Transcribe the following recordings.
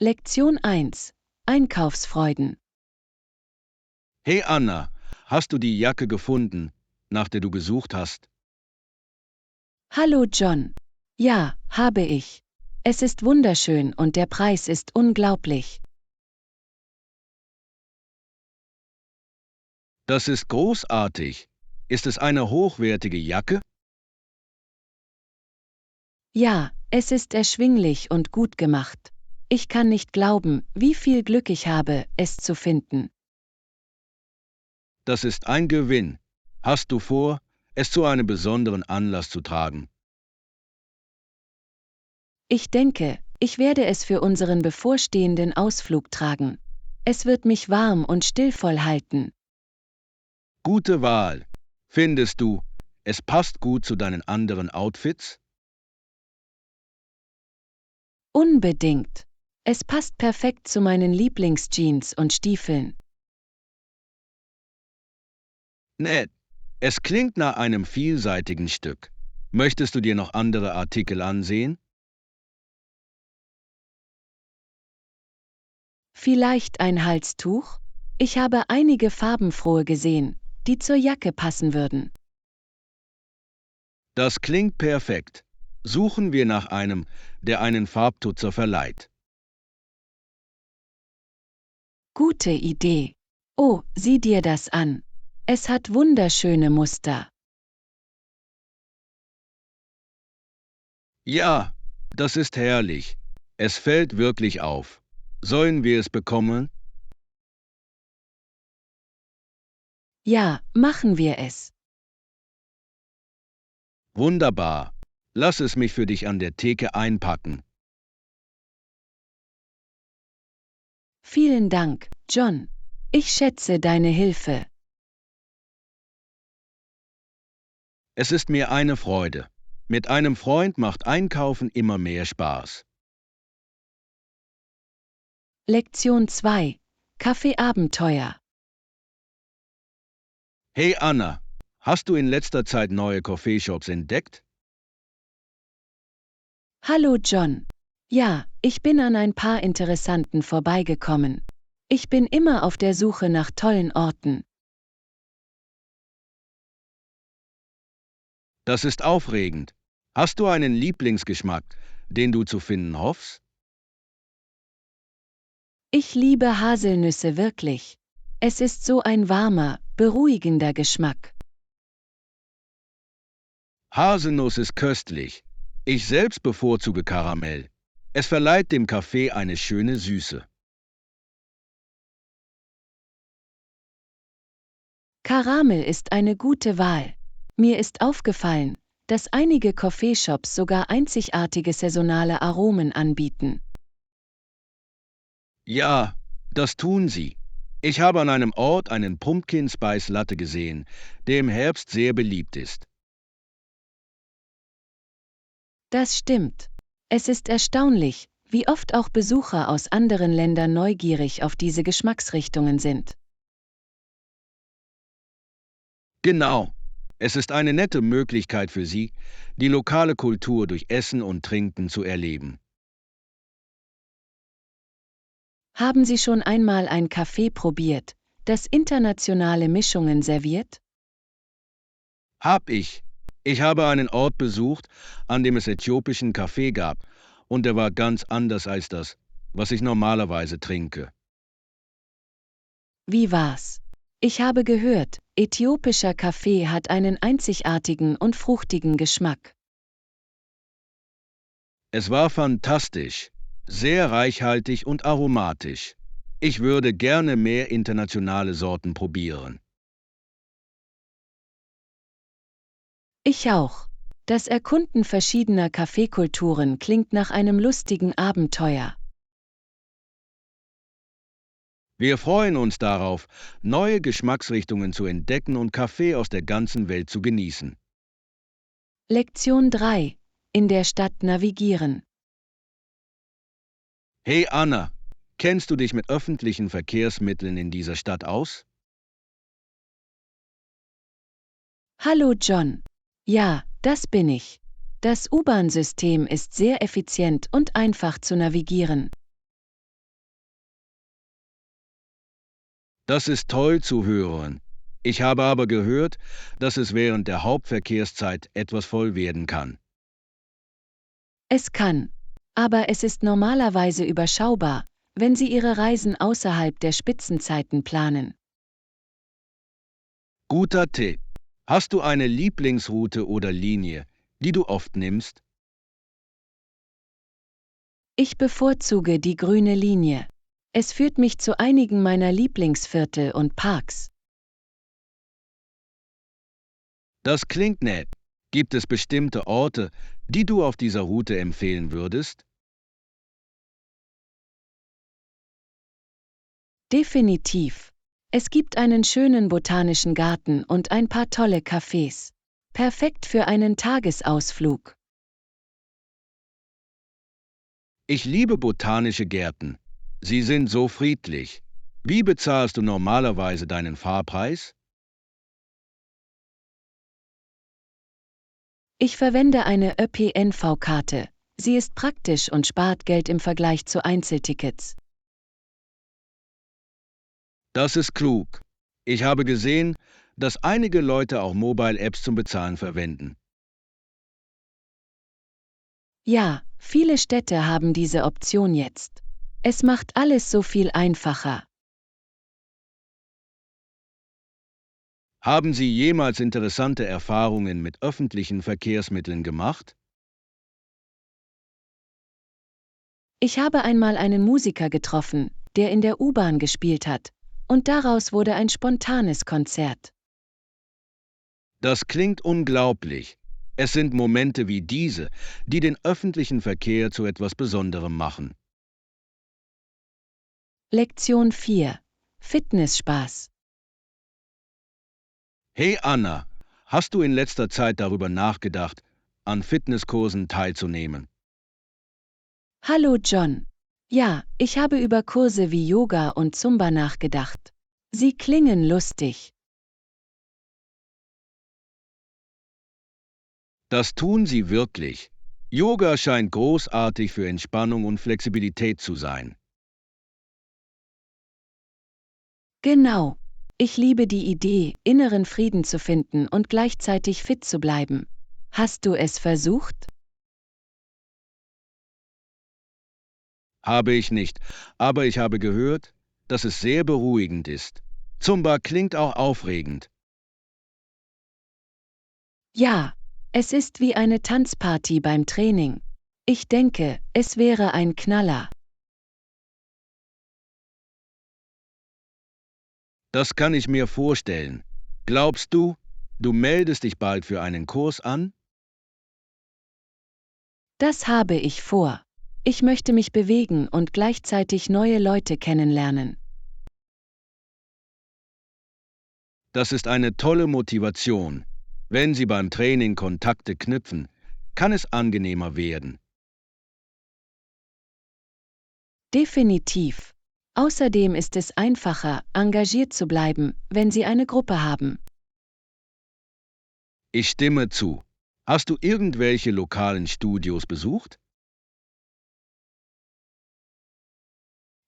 Lektion 1: Einkaufsfreuden. Hey Anna, hast du die Jacke gefunden, nach der du gesucht hast? Hallo John. Ja, habe ich. Es ist wunderschön und der Preis ist unglaublich. Das ist großartig. Ist es eine hochwertige Jacke? Ja, es ist erschwinglich und gut gemacht. Ich kann nicht glauben, wie viel Glück ich habe, es zu finden. Das ist ein Gewinn. Hast du vor, es zu einem besonderen Anlass zu tragen? Ich denke, ich werde es für unseren bevorstehenden Ausflug tragen. Es wird mich warm und stillvoll halten. Gute Wahl. Findest du, es passt gut zu deinen anderen Outfits? Unbedingt. Es passt perfekt zu meinen Lieblingsjeans und Stiefeln. Nett. Es klingt nach einem vielseitigen Stück. Möchtest du dir noch andere Artikel ansehen? Vielleicht ein Halstuch? Ich habe einige farbenfrohe gesehen, die zur Jacke passen würden. Das klingt perfekt. Suchen wir nach einem, der einen Farbtupfer verleiht. Gute Idee. Oh, sieh dir das an. Es hat wunderschöne Muster. Ja, das ist herrlich. Es fällt wirklich auf. Sollen wir es bekommen? Ja, machen wir es. Wunderbar. Lass es mich für dich an der Theke einpacken. Vielen Dank, John. Ich schätze deine Hilfe. Es ist mir eine Freude. Mit einem Freund macht Einkaufen immer mehr Spaß. Lektion 2: Kaffeeabenteuer. Hey Anna, hast du in letzter Zeit neue Coffeeshops entdeckt? Hallo John. Ja, ich bin an ein paar Interessanten vorbeigekommen. Ich bin immer auf der Suche nach tollen Orten. Das ist aufregend. Hast du einen Lieblingsgeschmack, den du zu finden hoffst? Ich liebe Haselnüsse wirklich. Es ist so ein warmer, beruhigender Geschmack. Haselnuss ist köstlich. Ich selbst bevorzuge Karamell. Es verleiht dem Kaffee eine schöne Süße. Karamell ist eine gute Wahl. Mir ist aufgefallen, dass einige Coffeeshops sogar einzigartige saisonale Aromen anbieten. Ja, das tun sie. Ich habe an einem Ort einen Pumpkin Spice Latte gesehen, der im Herbst sehr beliebt ist. Das stimmt. Es ist erstaunlich, wie oft auch Besucher aus anderen Ländern neugierig auf diese Geschmacksrichtungen sind. Genau. Es ist eine nette Möglichkeit für sie, die lokale Kultur durch Essen und Trinken zu erleben. Haben Sie schon einmal ein Café probiert, das internationale Mischungen serviert? Hab ich. Ich habe einen Ort besucht, an dem es äthiopischen Kaffee gab, und der war ganz anders als das, was ich normalerweise trinke. Wie war's? Ich habe gehört, äthiopischer Kaffee hat einen einzigartigen und fruchtigen Geschmack. Es war fantastisch, sehr reichhaltig und aromatisch. Ich würde gerne mehr internationale Sorten probieren. Ich auch. Das Erkunden verschiedener Kaffeekulturen klingt nach einem lustigen Abenteuer. Wir freuen uns darauf, neue Geschmacksrichtungen zu entdecken und Kaffee aus der ganzen Welt zu genießen. Lektion 3: In der Stadt navigieren. Hey Anna, kennst du dich mit öffentlichen Verkehrsmitteln in dieser Stadt aus? Hallo John. Ja, das bin ich. Das U-Bahn-System ist sehr effizient und einfach zu navigieren. Das ist toll zu hören. Ich habe aber gehört, dass es während der Hauptverkehrszeit etwas voll werden kann. Es kann. Aber es ist normalerweise überschaubar, wenn Sie Ihre Reisen außerhalb der Spitzenzeiten planen. Guter Tipp. Hast du eine Lieblingsroute oder Linie, die du oft nimmst? Ich bevorzuge die grüne Linie. Es führt mich zu einigen meiner Lieblingsviertel und Parks. Das klingt nett. Gibt es bestimmte Orte, die du auf dieser Route empfehlen würdest? Definitiv. Es gibt einen schönen botanischen Garten und ein paar tolle Cafés. Perfekt für einen Tagesausflug. Ich liebe botanische Gärten. Sie sind so friedlich. Wie bezahlst du normalerweise deinen Fahrpreis? Ich verwende eine ÖPNV-Karte. Sie ist praktisch und spart Geld im Vergleich zu Einzeltickets. Das ist klug. Ich habe gesehen, dass einige Leute auch Mobile-Apps zum Bezahlen verwenden. Ja, viele Städte haben diese Option jetzt. Es macht alles so viel einfacher. Haben Sie jemals interessante Erfahrungen mit öffentlichen Verkehrsmitteln gemacht? Ich habe einmal einen Musiker getroffen, der in der U-Bahn gespielt hat, und daraus wurde ein spontanes Konzert. Das klingt unglaublich. Es sind Momente wie diese, die den öffentlichen Verkehr zu etwas Besonderem machen. Lektion 4. Fitnessspaß. Hey Anna, hast du in letzter Zeit darüber nachgedacht, an Fitnesskursen teilzunehmen? Hallo John. Ja, ich habe über Kurse wie Yoga und Zumba nachgedacht. Sie klingen lustig. Das tun sie wirklich. Yoga scheint großartig für Entspannung und Flexibilität zu sein. Genau. Ich liebe die Idee, inneren Frieden zu finden und gleichzeitig fit zu bleiben. Hast du es versucht? Habe ich nicht, aber ich habe gehört, dass es sehr beruhigend ist. Zumba klingt auch aufregend. Ja, es ist wie eine Tanzparty beim Training. Ich denke, es wäre ein Knaller. Das kann ich mir vorstellen. Glaubst du, du meldest dich bald für einen Kurs an? Das habe ich vor. Ich möchte mich bewegen und gleichzeitig neue Leute kennenlernen. Das ist eine tolle Motivation. Wenn Sie beim Training Kontakte knüpfen, kann es angenehmer werden. Definitiv. Außerdem ist es einfacher, engagiert zu bleiben, wenn Sie eine Gruppe haben. Ich stimme zu. Hast du irgendwelche lokalen Studios besucht?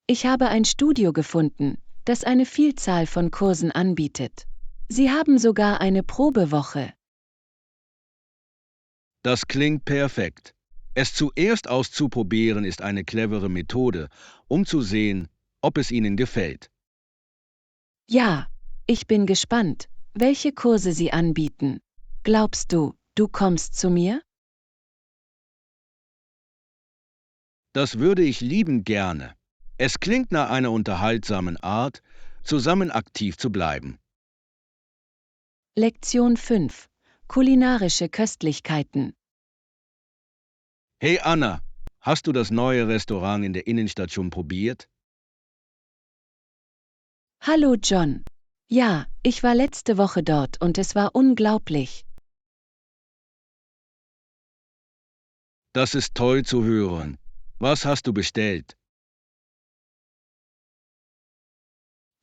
Ich habe ein Studio gefunden, das eine Vielzahl von Kursen anbietet. Sie haben sogar eine Probewoche. Das klingt perfekt. Es zuerst auszuprobieren ist eine clevere Methode, um zu sehen, ob es Ihnen gefällt. Ja, ich bin gespannt, welche Kurse Sie anbieten. Glaubst du, du kommst zu mir? Das würde ich liebend gerne. Es klingt nach einer unterhaltsamen Art, zusammen aktiv zu bleiben. Lektion 5. Kulinarische Köstlichkeiten. Hey Anna, hast du das neue Restaurant in der Innenstadt schon probiert? Hallo John. Ja, ich war letzte Woche dort und es war unglaublich. Das ist toll zu hören. Was hast du bestellt?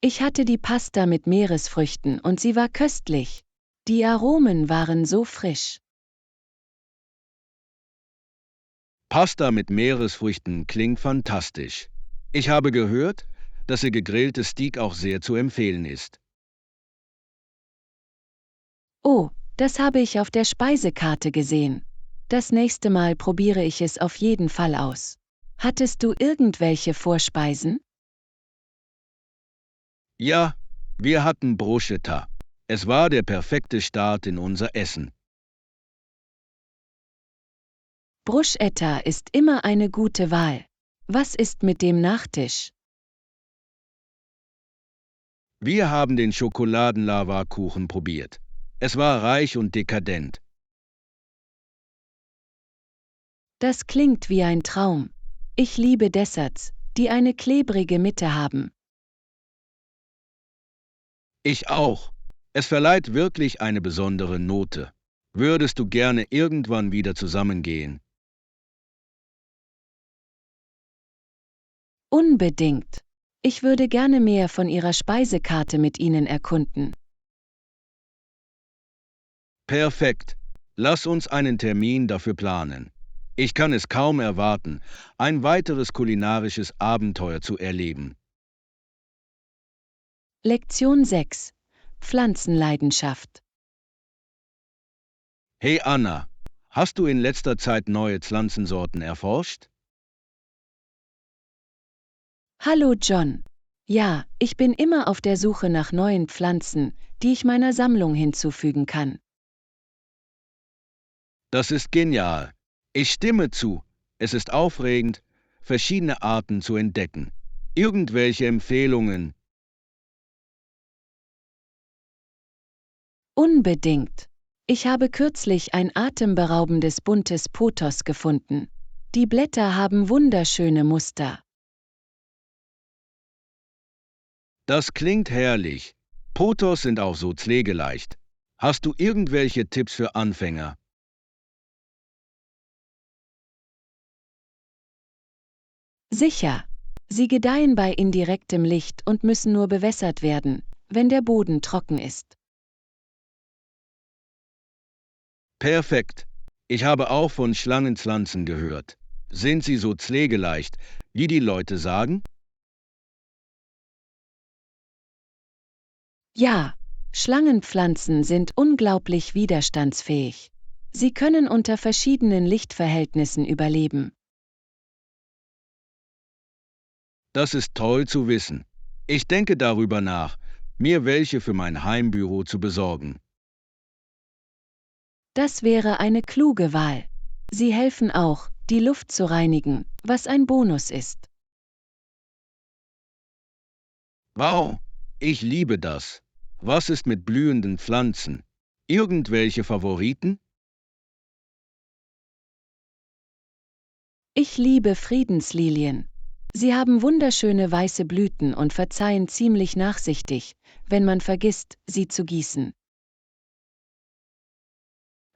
Ich hatte die Pasta mit Meeresfrüchten und sie war köstlich. Die Aromen waren so frisch. Pasta mit Meeresfrüchten klingt fantastisch. Ich habe gehört, dass ihr gegrilltes Steak auch sehr zu empfehlen ist. Oh, das habe ich auf der Speisekarte gesehen. Das nächste Mal probiere ich es auf jeden Fall aus. Hattest du irgendwelche Vorspeisen? Ja, wir hatten Bruschetta. Es war der perfekte Start in unser Essen. Bruschetta ist immer eine gute Wahl. Was ist mit dem Nachtisch? Wir haben den Schokoladenlavakuchen probiert. Es war reich und dekadent. Das klingt wie ein Traum. Ich liebe Desserts, die eine klebrige Mitte haben. Ich auch. Es verleiht wirklich eine besondere Note. Würdest du gerne irgendwann wieder zusammengehen? Unbedingt. Ich würde gerne mehr von Ihrer Speisekarte mit Ihnen erkunden. Perfekt. Lass uns einen Termin dafür planen. Ich kann es kaum erwarten, ein weiteres kulinarisches Abenteuer zu erleben. Lektion 6. Pflanzenleidenschaft. Hey Anna, hast du in letzter Zeit neue Pflanzensorten erforscht? Hallo John. Ja, ich bin immer auf der Suche nach neuen Pflanzen, die ich meiner Sammlung hinzufügen kann. Das ist genial. Ich stimme zu. Es ist aufregend, verschiedene Arten zu entdecken. Irgendwelche Empfehlungen? Unbedingt. Ich habe kürzlich ein atemberaubendes buntes Pothos gefunden. Die Blätter haben wunderschöne Muster. Das klingt herrlich. Pothos sind auch so pflegeleicht. Hast du irgendwelche Tipps für Anfänger? Sicher. Sie gedeihen bei indirektem Licht und müssen nur bewässert werden, wenn der Boden trocken ist. Perfekt. Ich habe auch von Schlangenpflanzen gehört. Sind sie so pflegeleicht, wie die Leute sagen? Ja, Schlangenpflanzen sind unglaublich widerstandsfähig. Sie können unter verschiedenen Lichtverhältnissen überleben. Das ist toll zu wissen. Ich denke darüber nach, mir welche für mein Heimbüro zu besorgen. Das wäre eine kluge Wahl. Sie helfen auch, die Luft zu reinigen, was ein Bonus ist. Wow, ich liebe das. Was ist mit blühenden Pflanzen? Irgendwelche Favoriten? Ich liebe Friedenslilien. Sie haben wunderschöne weiße Blüten und verzeihen ziemlich nachsichtig, wenn man vergisst, sie zu gießen.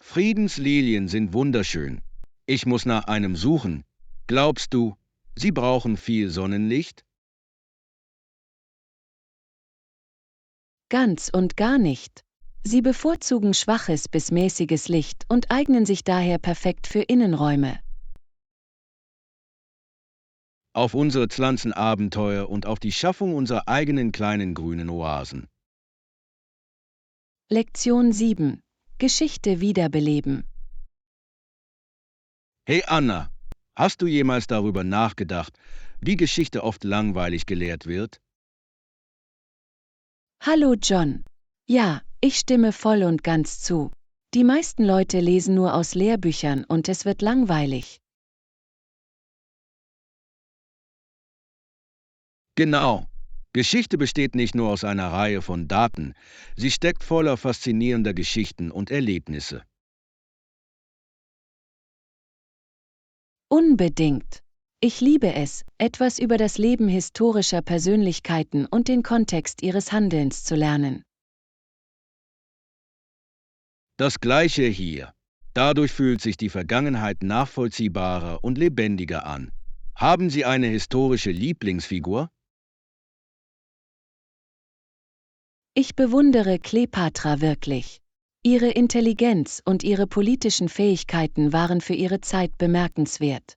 Friedenslilien sind wunderschön. Ich muss nach einem suchen. Glaubst du, sie brauchen viel Sonnenlicht? Ganz und gar nicht. Sie bevorzugen schwaches bis mäßiges Licht und eignen sich daher perfekt für Innenräume. Auf unsere Pflanzenabenteuer und auf die Schaffung unserer eigenen kleinen grünen Oasen. Lektion 7. Geschichte wiederbeleben. Hey Anna, hast du jemals darüber nachgedacht, wie Geschichte oft langweilig gelehrt wird? Hallo John. Ja, ich stimme voll und ganz zu. Die meisten Leute lesen nur aus Lehrbüchern und es wird langweilig. Genau. Geschichte besteht nicht nur aus einer Reihe von Daten, sie steckt voller faszinierender Geschichten und Erlebnisse. Unbedingt. Ich liebe es, etwas über das Leben historischer Persönlichkeiten und den Kontext ihres Handelns zu lernen. Das Gleiche hier. Dadurch fühlt sich die Vergangenheit nachvollziehbarer und lebendiger an. Haben Sie eine historische Lieblingsfigur? Ich bewundere Kleopatra wirklich. Ihre Intelligenz und ihre politischen Fähigkeiten waren für ihre Zeit bemerkenswert.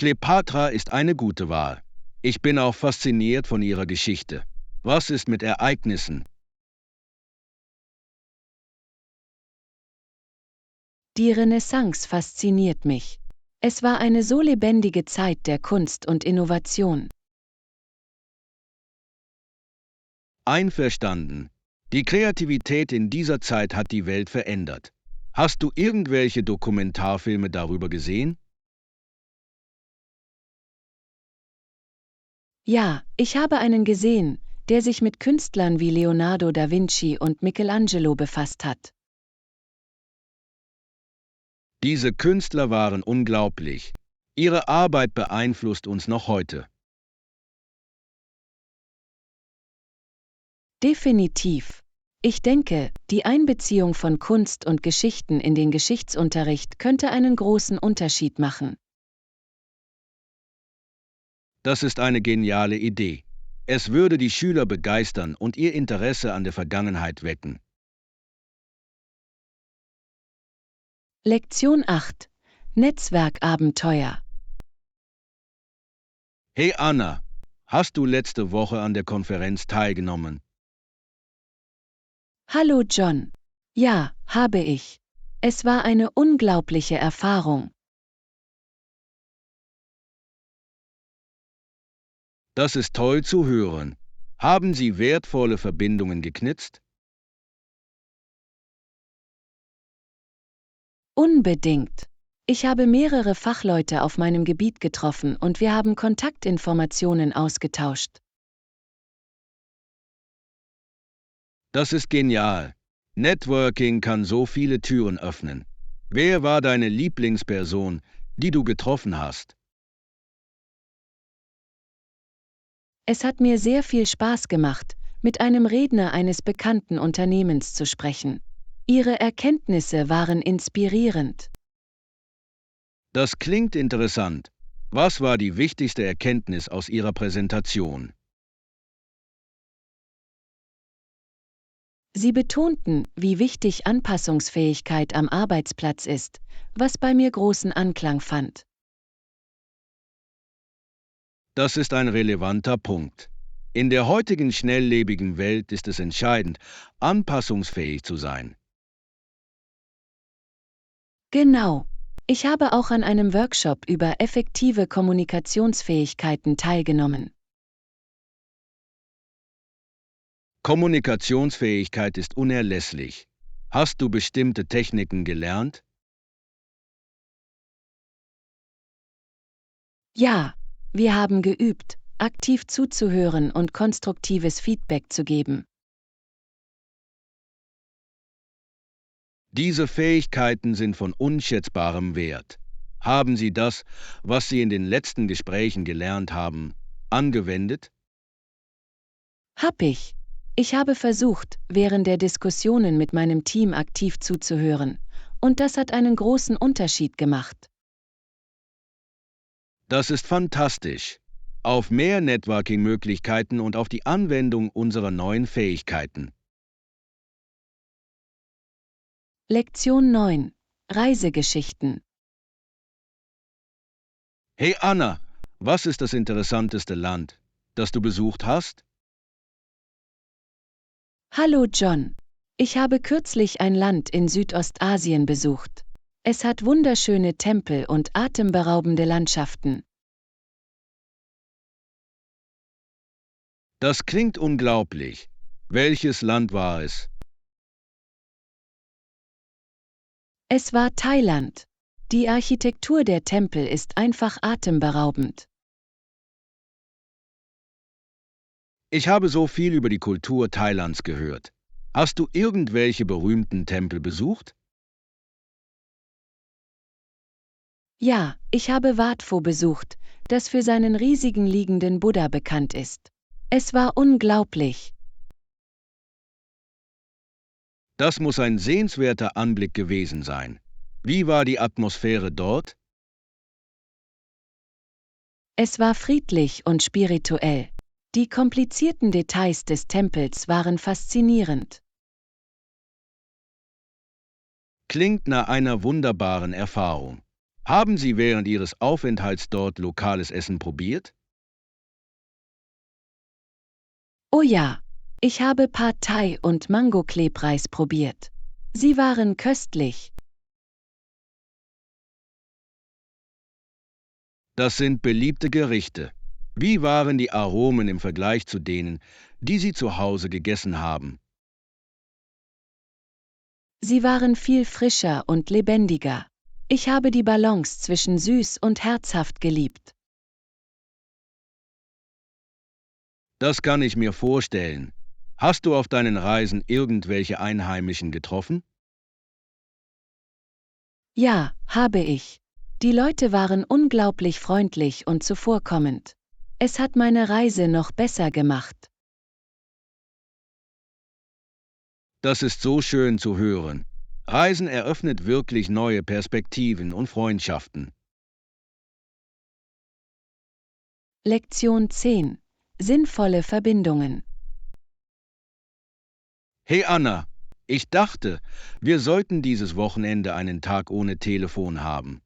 Kleopatra ist eine gute Wahl. Ich bin auch fasziniert von ihrer Geschichte. Was ist mit Ereignissen? Die Renaissance fasziniert mich. Es war eine so lebendige Zeit der Kunst und Innovation. Einverstanden. Die Kreativität in dieser Zeit hat die Welt verändert. Hast du irgendwelche Dokumentarfilme darüber gesehen? Ja, ich habe einen gesehen, der sich mit Künstlern wie Leonardo da Vinci und Michelangelo befasst hat. Diese Künstler waren unglaublich. Ihre Arbeit beeinflusst uns noch heute. Definitiv. Ich denke, die Einbeziehung von Kunst und Geschichten in den Geschichtsunterricht könnte einen großen Unterschied machen. Das ist eine geniale Idee. Es würde die Schüler begeistern und ihr Interesse an der Vergangenheit wecken. Lektion 8. Netzwerkabenteuer. Hey Anna, hast du letzte Woche an der Konferenz teilgenommen? Hallo John. Ja, habe ich. Es war eine unglaubliche Erfahrung. Das ist toll zu hören. Haben Sie wertvolle Verbindungen geknüpft? Unbedingt. Ich habe mehrere Fachleute auf meinem Gebiet getroffen und wir haben Kontaktinformationen ausgetauscht. Das ist genial. Networking kann so viele Türen öffnen. Wer war deine Lieblingsperson, die du getroffen hast? Es hat mir sehr viel Spaß gemacht, mit einem Redner eines bekannten Unternehmens zu sprechen. Ihre Erkenntnisse waren inspirierend. Das klingt interessant. Was war die wichtigste Erkenntnis aus Ihrer Präsentation? Sie betonten, wie wichtig Anpassungsfähigkeit am Arbeitsplatz ist, was bei mir großen Anklang fand. Das ist ein relevanter Punkt. In der heutigen schnelllebigen Welt ist es entscheidend, anpassungsfähig zu sein. Genau. Ich habe auch an einem Workshop über effektive Kommunikationsfähigkeiten teilgenommen. Kommunikationsfähigkeit ist unerlässlich. Hast du bestimmte Techniken gelernt? Ja, wir haben geübt, aktiv zuzuhören und konstruktives Feedback zu geben. Diese Fähigkeiten sind von unschätzbarem Wert. Haben Sie das, was Sie in den letzten Gesprächen gelernt haben, angewendet? Hab ich. Ich habe versucht, während der Diskussionen mit meinem Team aktiv zuzuhören, und das hat einen großen Unterschied gemacht. Das ist fantastisch. Auf mehr Networking-Möglichkeiten und auf die Anwendung unserer neuen Fähigkeiten. Lektion 9. Reisegeschichten. Hey Anna, was ist das interessanteste Land, das du besucht hast? Hallo John. Ich habe kürzlich ein Land in Südostasien besucht. Es hat wunderschöne Tempel und atemberaubende Landschaften. Das klingt unglaublich. Welches Land war es? Es war Thailand. Die Architektur der Tempel ist einfach atemberaubend. Ich habe so viel über die Kultur Thailands gehört. Hast du irgendwelche berühmten Tempel besucht? Ja, ich habe Wat Pho besucht, das für seinen riesigen liegenden Buddha bekannt ist. Es war unglaublich. Das muss ein sehenswerter Anblick gewesen sein. Wie war die Atmosphäre dort? Es war friedlich und spirituell. Die komplizierten Details des Tempels waren faszinierend. Klingt nach einer wunderbaren Erfahrung. Haben Sie während Ihres Aufenthalts dort lokales Essen probiert? Oh ja, ich habe Pad Thai und Mango-Klebreis probiert. Sie waren köstlich. Das sind beliebte Gerichte. Wie waren die Aromen im Vergleich zu denen, die Sie zu Hause gegessen haben? Sie waren viel frischer und lebendiger. Ich habe die Balance zwischen süß und herzhaft geliebt. Das kann ich mir vorstellen. Hast du auf deinen Reisen irgendwelche Einheimischen getroffen? Ja, habe ich. Die Leute waren unglaublich freundlich und zuvorkommend. Es hat meine Reise noch besser gemacht. Das ist so schön zu hören. Reisen eröffnet wirklich neue Perspektiven und Freundschaften. Lektion 10. Sinnvolle Verbindungen. Hey Anna, ich dachte, wir sollten dieses Wochenende einen Tag ohne Telefon haben.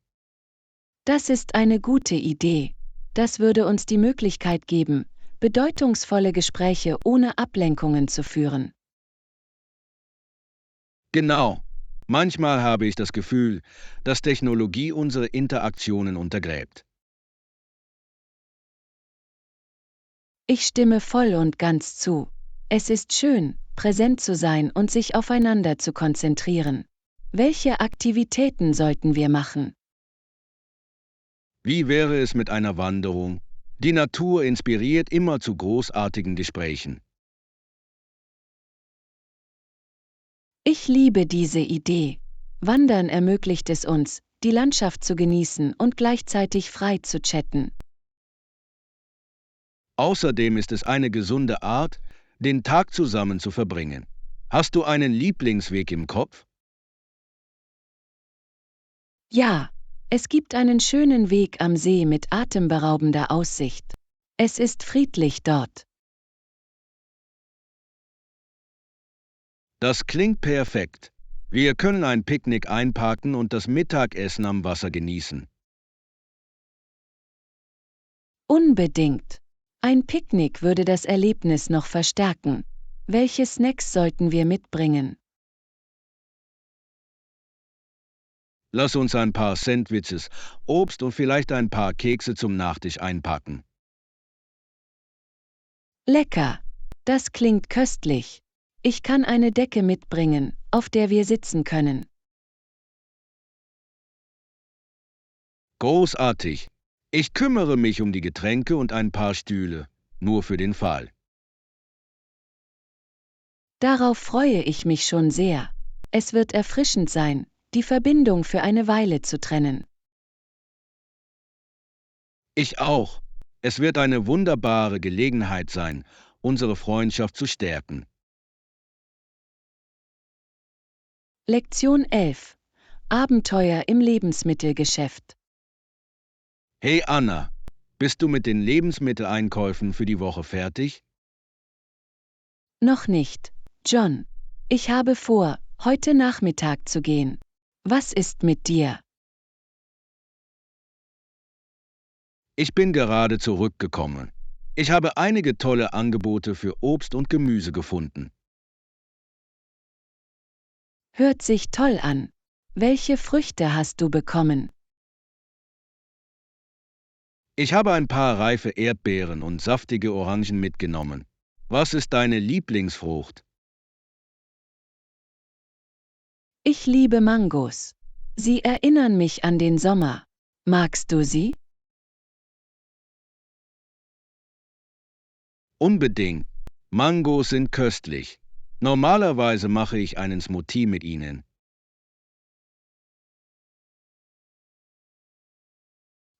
Das ist eine gute Idee. Das würde uns die Möglichkeit geben, bedeutungsvolle Gespräche ohne Ablenkungen zu führen. Genau. Manchmal habe ich das Gefühl, dass Technologie unsere Interaktionen untergräbt. Ich stimme voll und ganz zu. Es ist schön, präsent zu sein und sich aufeinander zu konzentrieren. Welche Aktivitäten sollten wir machen? Wie wäre es mit einer Wanderung? Die Natur inspiriert immer zu großartigen Gesprächen. Ich liebe diese Idee. Wandern ermöglicht es uns, die Landschaft zu genießen und gleichzeitig frei zu chatten. Außerdem ist es eine gesunde Art, den Tag zusammen zu verbringen. Hast du einen Lieblingsweg im Kopf? Ja, es gibt einen schönen Weg am See mit atemberaubender Aussicht. Es ist friedlich dort. Das klingt perfekt. Wir können ein Picknick einpacken und das Mittagessen am Wasser genießen. Unbedingt. Ein Picknick würde das Erlebnis noch verstärken. Welche Snacks sollten wir mitbringen? Lass uns ein paar Sandwiches, Obst und vielleicht ein paar Kekse zum Nachtisch einpacken. Lecker. Das klingt köstlich. Ich kann eine Decke mitbringen, auf der wir sitzen können. Großartig. Ich kümmere mich um die Getränke und ein paar Stühle, nur für den Fall. Darauf freue ich mich schon sehr. Es wird erfrischend sein, die Verbindung für eine Weile zu trennen. Ich auch. Es wird eine wunderbare Gelegenheit sein, unsere Freundschaft zu stärken. Lektion 11. Abenteuer im Lebensmittelgeschäft. Hey Anna, bist du mit den Lebensmitteleinkäufen für die Woche fertig? Noch nicht, John. Ich habe vor, heute Nachmittag zu gehen. Was ist mit dir? Ich bin gerade zurückgekommen. Ich habe einige tolle Angebote für Obst und Gemüse gefunden. Hört sich toll an. Welche Früchte hast du bekommen? Ich habe ein paar reife Erdbeeren und saftige Orangen mitgenommen. Was ist deine Lieblingsfrucht? Ich liebe Mangos. Sie erinnern mich an den Sommer. Magst du sie? Unbedingt. Mangos sind köstlich. Normalerweise mache ich einen Smoothie mit ihnen.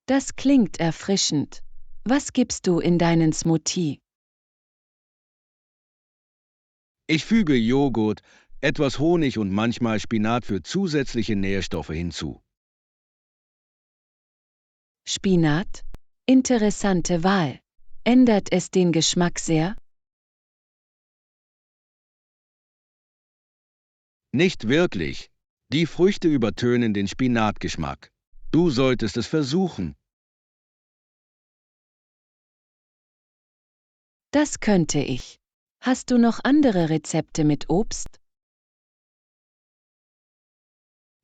Das klingt erfrischend. Was gibst du in deinen Smoothie? Ich füge Joghurt, etwas Honig und manchmal Spinat für zusätzliche Nährstoffe hinzu. Spinat? Interessante Wahl. Ändert es den Geschmack sehr? Nicht wirklich. Die Früchte übertönen den Spinatgeschmack. Du solltest es versuchen. Das könnte ich. Hast du noch andere Rezepte mit Obst?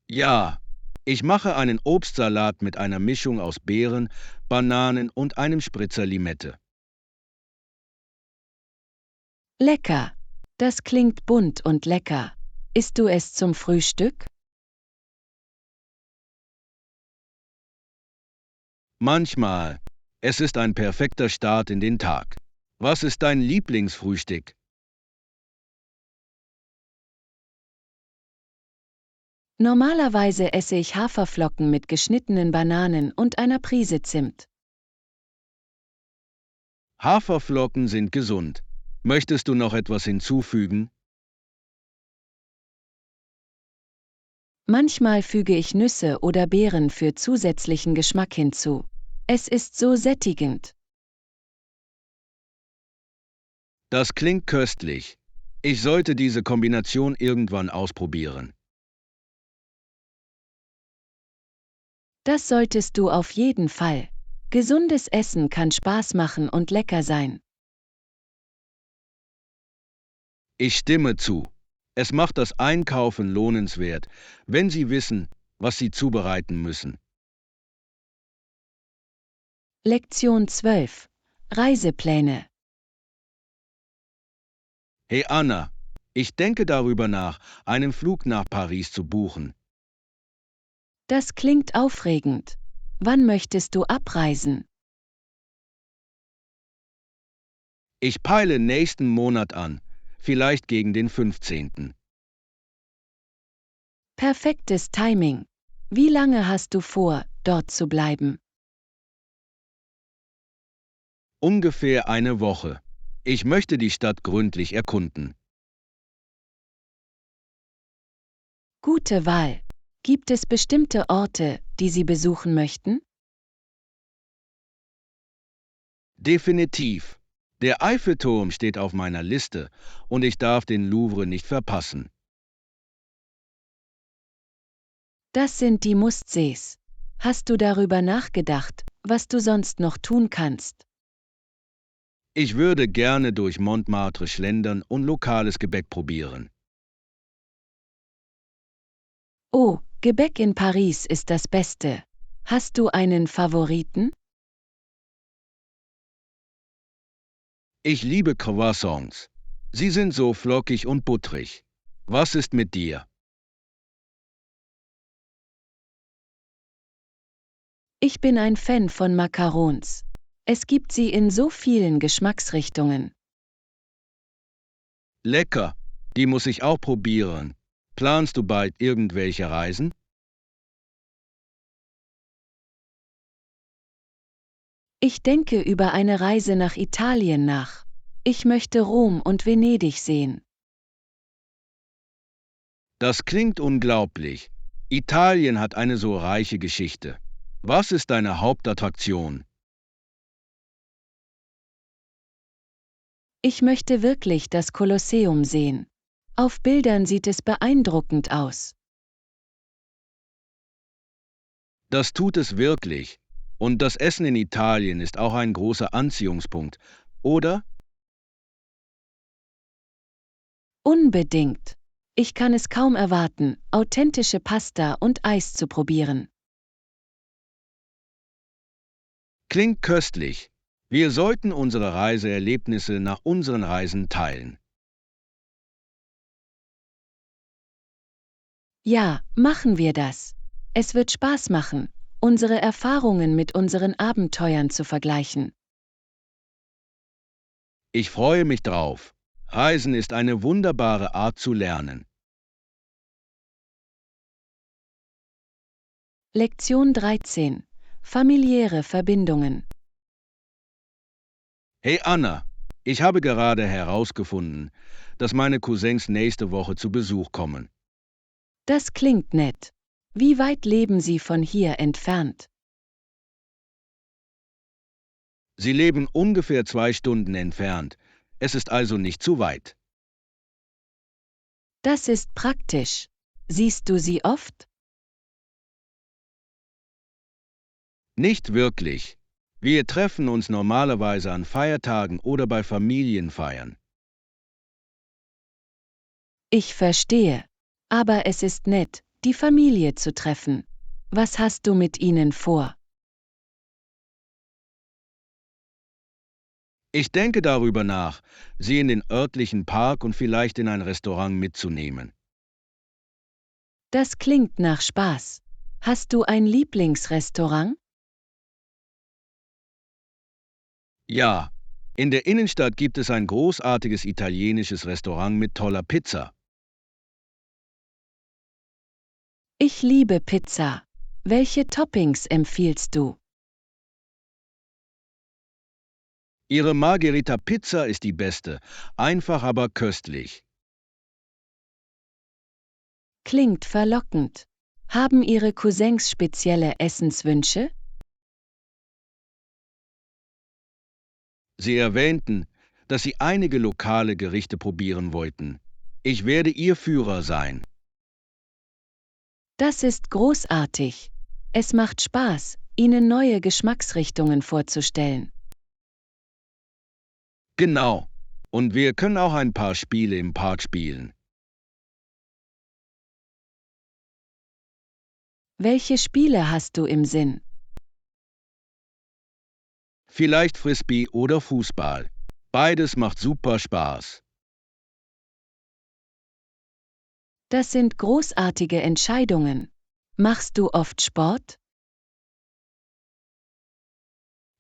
Ja, ich mache einen Obstsalat mit einer Mischung aus Beeren, Bananen und einem Spritzer Limette. Lecker. Das klingt bunt und lecker. Isst du es zum Frühstück? Manchmal. Es ist ein perfekter Start in den Tag. Was ist dein Lieblingsfrühstück? Normalerweise esse ich Haferflocken mit geschnittenen Bananen und einer Prise Zimt. Haferflocken sind gesund. Möchtest du noch etwas hinzufügen? Manchmal füge ich Nüsse oder Beeren für zusätzlichen Geschmack hinzu. Es ist so sättigend. Das klingt köstlich. Ich sollte diese Kombination irgendwann ausprobieren. Das solltest du auf jeden Fall. Gesundes Essen kann Spaß machen und lecker sein. Ich stimme zu. Es macht das Einkaufen lohnenswert, wenn Sie wissen, was Sie zubereiten müssen. Lektion 12. Reisepläne. Hey Anna, ich denke darüber nach, einen Flug nach Paris zu buchen. Das klingt aufregend. Wann möchtest du abreisen? Ich peile nächsten Monat an, vielleicht gegen den 15. Perfektes Timing. Wie lange hast du vor, dort zu bleiben? Ungefähr eine Woche. Ich möchte die Stadt gründlich erkunden. Gute Wahl. Gibt es bestimmte Orte, die Sie besuchen möchten? Definitiv. Der Eiffelturm steht auf meiner Liste und ich darf den Louvre nicht verpassen. Das sind die Mustsehs. Hast du darüber nachgedacht, was du sonst noch tun kannst? Ich würde gerne durch Montmartre schlendern und lokales Gebäck probieren. Oh, Gebäck in Paris ist das Beste. Hast du einen Favoriten? Ich liebe Croissants. Sie sind so flockig und butterig. Was ist mit dir? Ich bin ein Fan von Macarons. Es gibt sie in so vielen Geschmacksrichtungen. Lecker. Die muss ich auch probieren. Planst du bald irgendwelche Reisen? Ich denke über eine Reise nach Italien nach. Ich möchte Rom und Venedig sehen. Das klingt unglaublich. Italien hat eine so reiche Geschichte. Was ist deine Hauptattraktion? Ich möchte wirklich das Kolosseum sehen. Auf Bildern sieht es beeindruckend aus. Das tut es wirklich. Und das Essen in Italien ist auch ein großer Anziehungspunkt, oder? Unbedingt. Ich kann es kaum erwarten, authentische Pasta und Eis zu probieren. Klingt köstlich. Wir sollten unsere Reiseerlebnisse nach unseren Reisen teilen. Ja, machen wir das. Es wird Spaß machen, unsere Erfahrungen mit unseren Abenteuern zu vergleichen. Ich freue mich drauf. Reisen ist eine wunderbare Art zu lernen. Lektion 13. Familiäre Verbindungen. Hey Anna, ich habe gerade herausgefunden, dass meine Cousins nächste Woche zu Besuch kommen. Das klingt nett. Wie weit leben Sie von hier entfernt? Sie leben ungefähr 2 Stunden entfernt. Es ist also nicht zu weit. Das ist praktisch. Siehst du sie oft? Nicht wirklich. Wir treffen uns normalerweise an Feiertagen oder bei Familienfeiern. Ich verstehe. Aber es ist nett, die Familie zu treffen. Was hast du mit ihnen vor? Ich denke darüber nach, sie in den örtlichen Park und vielleicht in ein Restaurant mitzunehmen. Das klingt nach Spaß. Hast du ein Lieblingsrestaurant? Ja, in der Innenstadt gibt es ein großartiges italienisches Restaurant mit toller Pizza. Ich liebe Pizza. Welche Toppings empfiehlst du? Ihre Margherita Pizza ist die beste, einfach aber köstlich. Klingt verlockend. Haben Ihre Cousins spezielle Essenswünsche? Sie erwähnten, dass Sie einige lokale Gerichte probieren wollten. Ich werde Ihr Führer sein. Das ist großartig. Es macht Spaß, Ihnen neue Geschmacksrichtungen vorzustellen. Genau. Und wir können auch ein paar Spiele im Park spielen. Welche Spiele hast du im Sinn? Vielleicht Frisbee oder Fußball. Beides macht super Spaß. Das sind großartige Entscheidungen. Machst du oft Sport?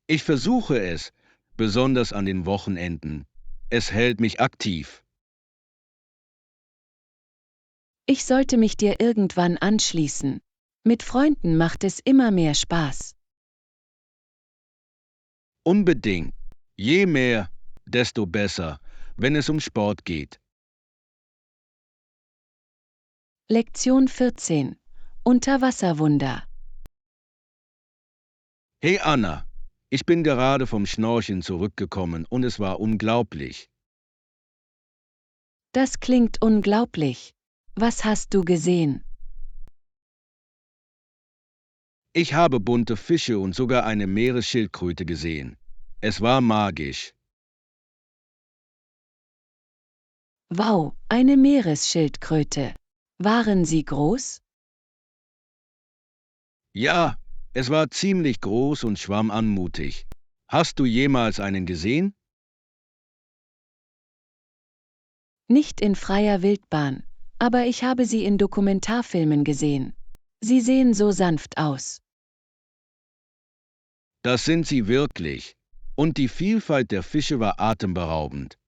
Ich versuche es, besonders an den Wochenenden. Es hält mich aktiv. Ich sollte mich dir irgendwann anschließen. Mit Freunden macht es immer mehr Spaß. Unbedingt. Je mehr, desto besser, wenn es um Sport geht. Lektion 14. Unterwasserwunder. Hey Anna, ich bin gerade vom Schnorcheln zurückgekommen und es war unglaublich. Das klingt unglaublich. Was hast du gesehen? Ich habe bunte Fische und sogar eine Meeresschildkröte gesehen. Es war magisch. Wow, eine Meeresschildkröte. Waren sie groß? Ja, es war ziemlich groß und schwamm anmutig. Hast du jemals einen gesehen? Nicht in freier Wildbahn, aber ich habe sie in Dokumentarfilmen gesehen. Sie sehen so sanft aus. Das sind sie wirklich. Und die Vielfalt der Fische war atemberaubend.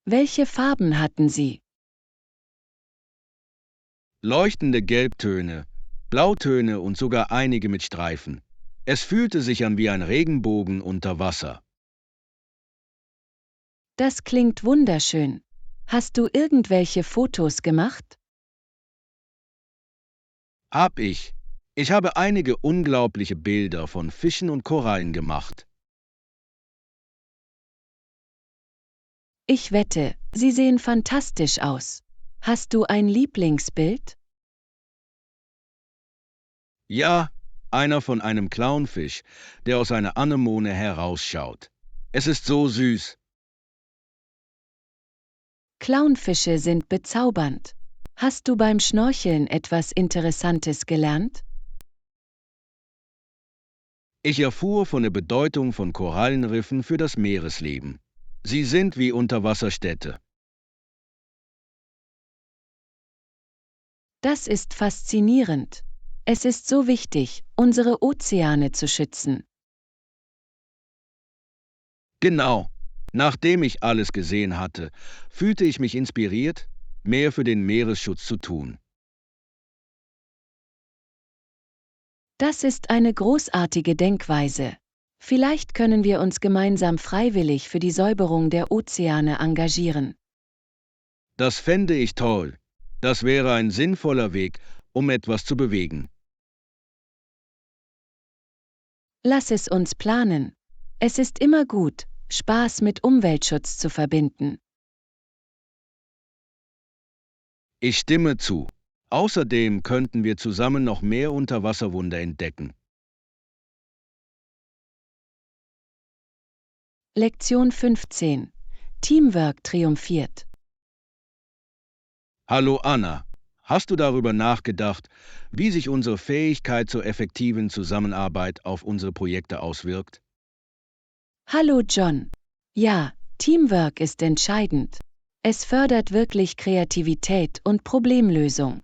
Welche Farben hatten sie? Leuchtende Gelbtöne, Blautöne und sogar einige mit Streifen. Es fühlte sich an wie ein Regenbogen unter Wasser. Das klingt wunderschön. Hast du irgendwelche Fotos gemacht? Hab ich. Ich habe einige unglaubliche Bilder von Fischen und Korallen gemacht. Ich wette, sie sehen fantastisch aus. Hast du ein Lieblingsbild? Ja, einer von einem Clownfisch, der aus einer Anemone herausschaut. Es ist so süß. Clownfische sind bezaubernd. Hast du beim Schnorcheln etwas Interessantes gelernt? Ich erfuhr von der Bedeutung von Korallenriffen für das Meeresleben. Sie sind wie Unterwasserstädte. Das ist faszinierend. Es ist so wichtig, unsere Ozeane zu schützen. Genau. Nachdem ich alles gesehen hatte, fühlte ich mich inspiriert, mehr für den Meeresschutz zu tun. Das ist eine großartige Denkweise. Vielleicht können wir uns gemeinsam freiwillig für die Säuberung der Ozeane engagieren. Das fände ich toll. Das wäre ein sinnvoller Weg, um etwas zu bewegen. Lass es uns planen. Es ist immer gut, Spaß mit Umweltschutz zu verbinden. Ich stimme zu. Außerdem könnten wir zusammen noch mehr Unterwasserwunder entdecken. Lektion 15. Teamwork triumphiert. Hallo Anna, hast du darüber nachgedacht, wie sich unsere Fähigkeit zur effektiven Zusammenarbeit auf unsere Projekte auswirkt? Hallo John. Ja, Teamwork ist entscheidend. Es fördert wirklich Kreativität und Problemlösung.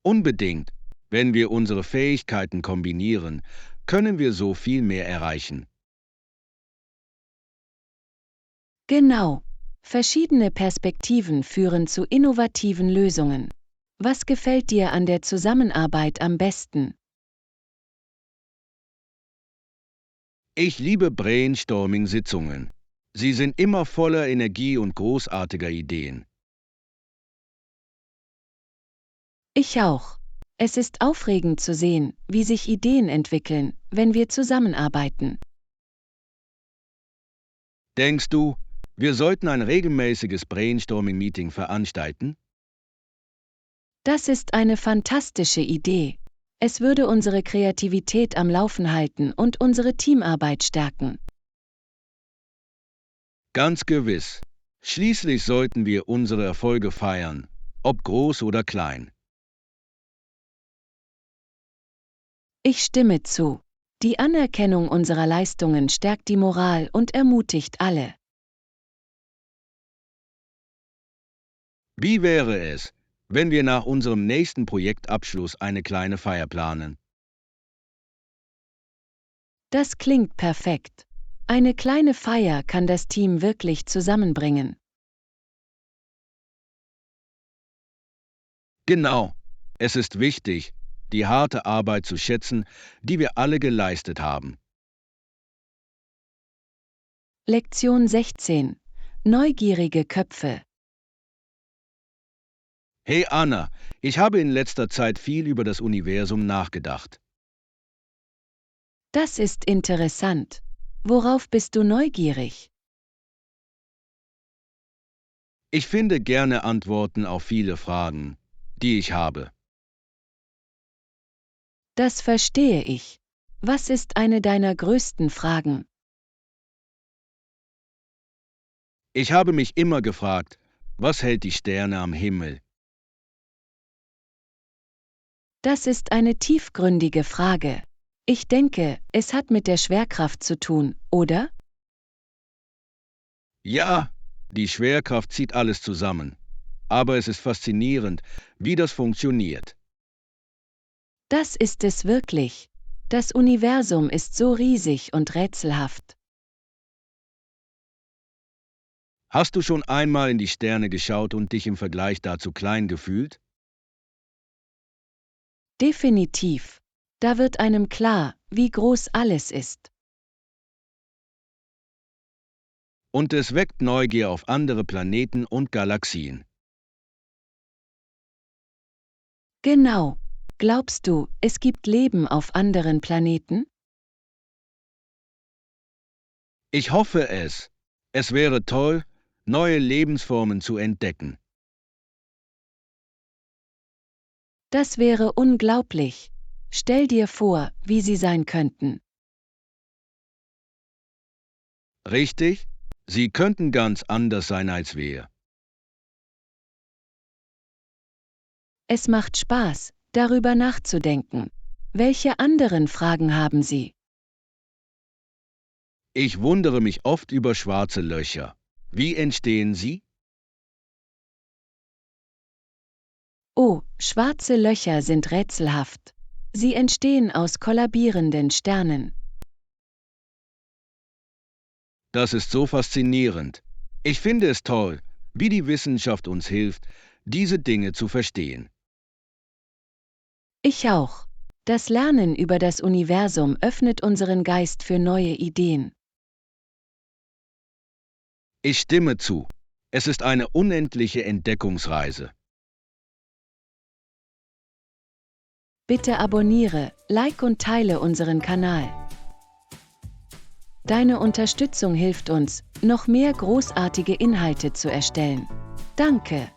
Unbedingt. Wenn wir unsere Fähigkeiten kombinieren, können wir so viel mehr erreichen. Genau. Verschiedene Perspektiven führen zu innovativen Lösungen. Was gefällt dir an der Zusammenarbeit am besten? Ich liebe Brainstorming-Sitzungen. Sie sind immer voller Energie und großartiger Ideen. Ich auch. Es ist aufregend zu sehen, wie sich Ideen entwickeln, wenn wir zusammenarbeiten. Denkst du, wir sollten ein regelmäßiges Brainstorming-Meeting veranstalten? Das ist eine fantastische Idee. Es würde unsere Kreativität am Laufen halten und unsere Teamarbeit stärken. Ganz gewiss. Schließlich sollten wir unsere Erfolge feiern, ob groß oder klein. Ich stimme zu. Die Anerkennung unserer Leistungen stärkt die Moral und ermutigt alle. Wie wäre es, wenn wir nach unserem nächsten Projektabschluss eine kleine Feier planen? Das klingt perfekt. Eine kleine Feier kann das Team wirklich zusammenbringen. Genau. Es ist wichtig, die harte Arbeit zu schätzen, die wir alle geleistet haben. Lektion 16. Neugierige Köpfe. Hey Anna, ich habe in letzter Zeit viel über das Universum nachgedacht. Das ist interessant. Worauf bist du neugierig? Ich finde gerne Antworten auf viele Fragen, die ich habe. Das verstehe ich. Was ist eine deiner größten Fragen? Ich habe mich immer gefragt, was hält die Sterne am Himmel? Das ist eine tiefgründige Frage. Ich denke, es hat mit der Schwerkraft zu tun, oder? Ja, die Schwerkraft zieht alles zusammen. Aber es ist faszinierend, wie das funktioniert. Das ist es wirklich. Das Universum ist so riesig und rätselhaft. Hast du schon einmal in die Sterne geschaut und dich im Vergleich dazu klein gefühlt? Definitiv. Da wird einem klar, wie groß alles ist. Und es weckt Neugier auf andere Planeten und Galaxien. Genau. Glaubst du, es gibt Leben auf anderen Planeten? Ich hoffe es. Es wäre toll, neue Lebensformen zu entdecken. Das wäre unglaublich. Stell dir vor, wie sie sein könnten. Richtig? Sie könnten ganz anders sein als wir. Es macht Spaß, darüber nachzudenken. Welche anderen Fragen haben Sie? Ich wundere mich oft über schwarze Löcher. Wie entstehen sie? Oh, schwarze Löcher sind rätselhaft. Sie entstehen aus kollabierenden Sternen. Das ist so faszinierend. Ich finde es toll, wie die Wissenschaft uns hilft, diese Dinge zu verstehen. Ich auch. Das Lernen über das Universum öffnet unseren Geist für neue Ideen. Ich stimme zu. Es ist eine unendliche Entdeckungsreise. Bitte abonniere, like und teile unseren Kanal. Deine Unterstützung hilft uns, noch mehr großartige Inhalte zu erstellen. Danke.